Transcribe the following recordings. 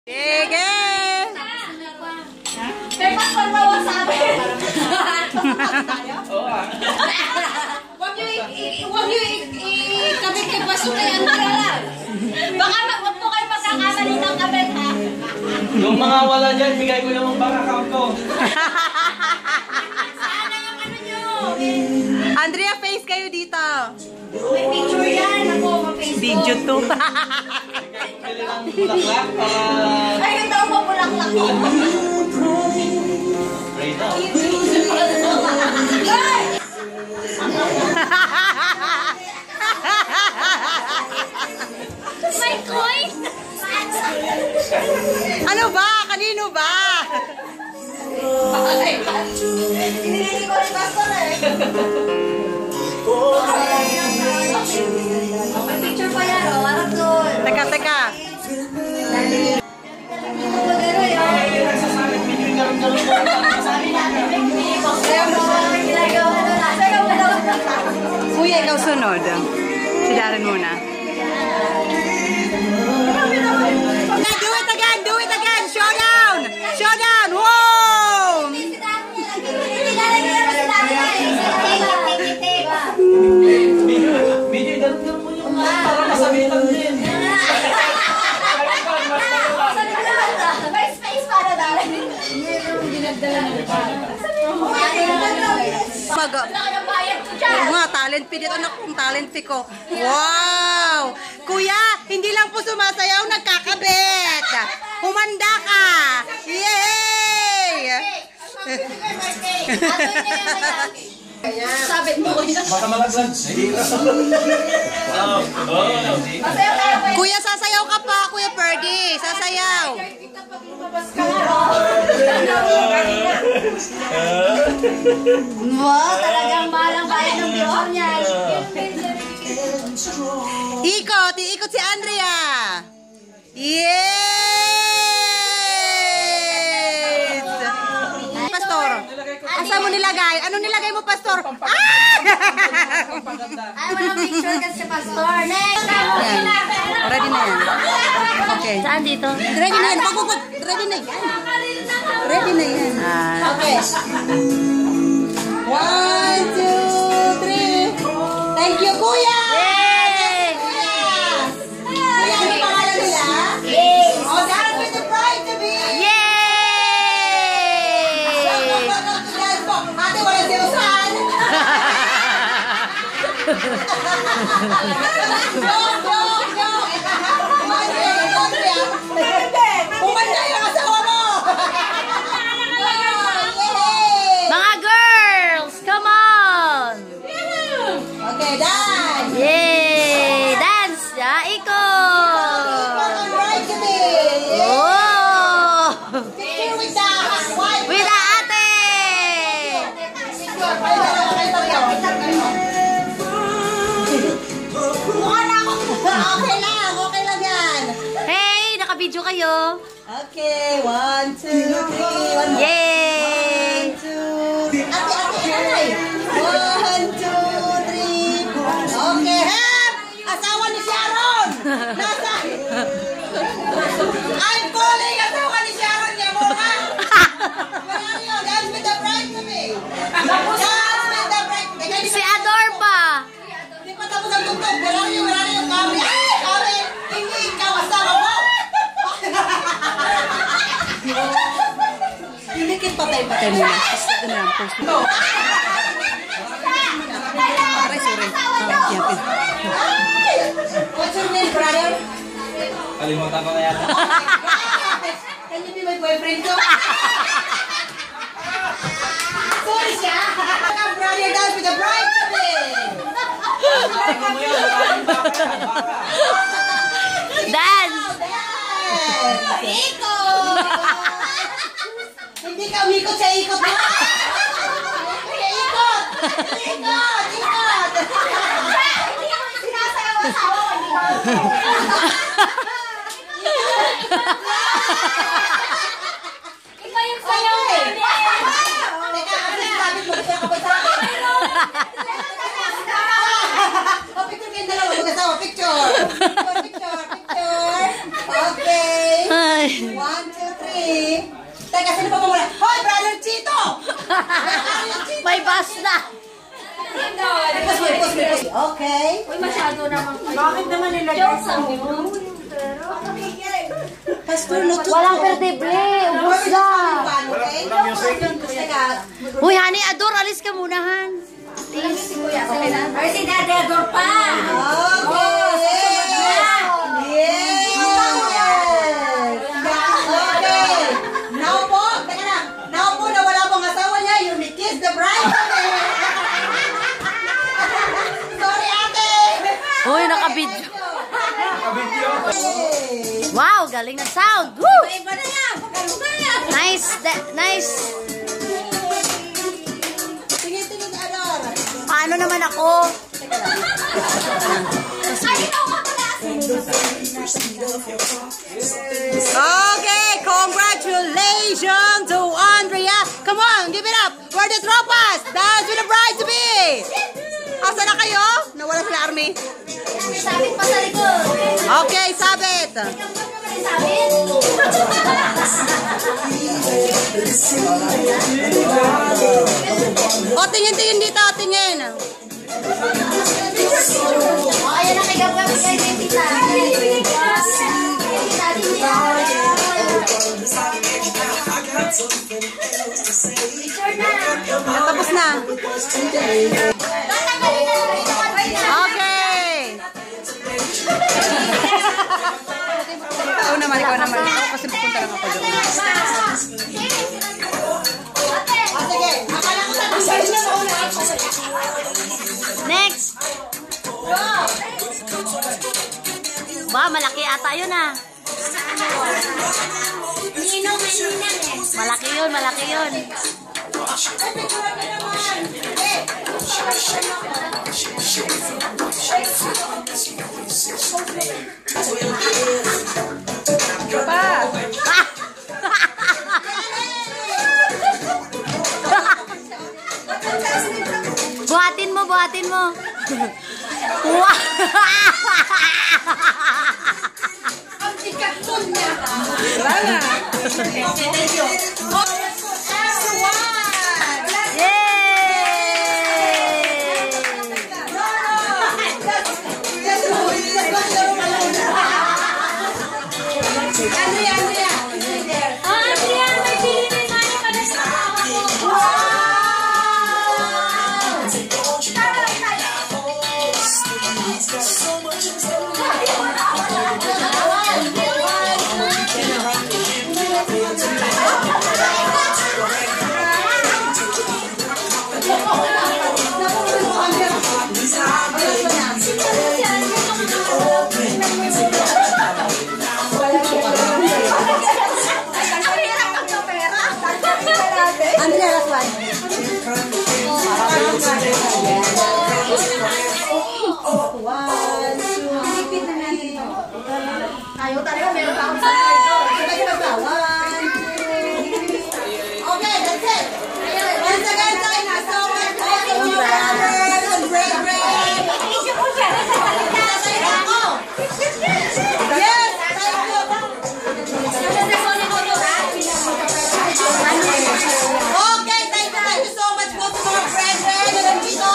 Sige! May paspabawa sa amin. Huwag niyo ikabit kay Paso kay Andrea lang. Baka wag po kayo magkakamali ng kabit, ha? Yung mga wala dyan, bigay ko yung bank account ko. Sana yung ano nyo. Andrea, face kayo dito. May picture yan. Ako, ma-Facebook. Video to. Pili lang bulaklak para... Ay, yung daw mo bulaklak ko. Pray daw. May coin? Ano ba? Kanino ba? Hindi ko rin pastor eh. May picture pa yan, oh. Harap doon. Teka, teka. Nagsasalit, medyo yung garong-garong mo. Kuya, ikaw sunod. Si Darren muna. Do it again! Do it again! Showdown! Showdown! Wow! Medyo yung garong-garong mo yung para masabitan din. May space para dahil. Oo nga, talent fee dito. Anak kong talent fee ko. Wow! Kuya, hindi lang po sumasayaw, nagkakabit. Humanda ka! Yay! Sabit mo ko yun. Baka malaglag. Kuya, sasayaw ka pa, Kuya Ferdy. Sasayaw. Wow, talagang malang bayan ng bihon niyan. Ikot, iikot si Andrea. Yes! Pastor, asa mo nilagay? Ano nilagay mo, Pastor? Ah! Ay, walang picture kasi pastor. Next! Yan. Ready na yan. Okay. Saan dito? Ready na yan. Pagpupag. Ready na yan. Ready na yan. Okay. 1, 2, 3. Thank you, Kuya! Yay! Kuya! Kuya, ano pangalan nila? Yes! Oh, that was the bride to be! Yay! Ate, wala si Usan! Joke, joke, joke! Umanda yung asawa mo! Mga girls, come on! Okay, done! Yay! Dance! Ya, ikot! Bride to be! Oh! Picture with the wife! With the ate! Mukha na ako! Okay lang yan! Hey! Naka-video kayo! Okay, 1, 2, 3, 1 more. Yay! 1, 2, ate, aray! 1, 2, 3, okay, Hep! Asawa ni Sharon! Nasa... I'm calling asawa ni Sharon niya mo, ha? Where are you? Dance with the bride to me! Dance with the bride! Si Ador pa! Hindi pa tapos ang tugtog. Where are you? Kami? Ay, kami! Hindi ikaw asawa mo! Dinikit patay-patay mo. Ito na lang, post mo. Aray, sorry. What's your name, brother? Kalimutan ko na yata. Can you be my boyfriend ko? Sorry siya. Brother dance with the bride to me. Dance! Ikot! Hindi ka umikot sa ikot mo. Ikot! Ikot! Ikot! Sinasayaw-sayaw. Iba yung sayaw namin! Teka, kasi sabi mo, gusto ka ba sa akin? Picture kayong dalawa, mag-asawa, picture. Picture. Okay. Ay. 1, 2, 3. Teka, sino pa muna? Hoy, brother Chito! May bus na. Okay. Uy, masyado naman. Bakit naman nilagay Joke lang sa yun. Pastor, luto. Walang perdible. Ubus na. Walang music. Uy, honey, Ador, alis ka muna, Han. Please. Ay, si Daddy Ador pa. Okay. Yes. Okay. Now po, teka na. Now po na wala pong asawa niya, you may kiss the bride. Sorry, ate. Uy, nakabidyo. Nakabidyo. Wow, galing na sound. Woo! Iba na yan. Nice, nice. Tingin-tingin, Ador. Paano naman ako? Okay, congratulations to Andrea. Come on, give it up for the tropas. Dance with the bride-to-be. Asa na kayo? Nawala sila, Army. Sabit pa sa likod. Okay, sabit. Sabit? O, tingin-tingin dito, tingin. O, ayan na, kigab-gab kay Tita. Tapos na. Okay. Ikaw naman, ikaw naman. Ikaw kasi pupunta lang ako doon. Sige, akala ko Next. Ba, malaki ata yun ah. Malaki yun, malaki yun. Buhatin mo, buhatin mo. Wow! Andrea, last one. Ayaw talaga, meron pa akong sakay ko. Okay, that's it. Once again, thank you so much for watching your brothers and great. Yes, thank you. Okay, thank you so much po sa mga brethren na nandito na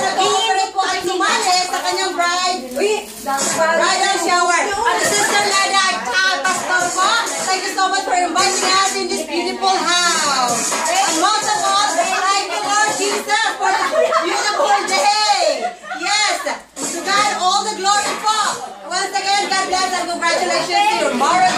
nag-cooperate po at sumali sa kanyang bridal shower. At Sister Leda at Pastor po, thank you so much for inviting us in this beautiful house. And most of all, thank you Lord Jesus for the beautiful day. Yes, to God all the glory po. Once again, God bless and congratulations to your marriage.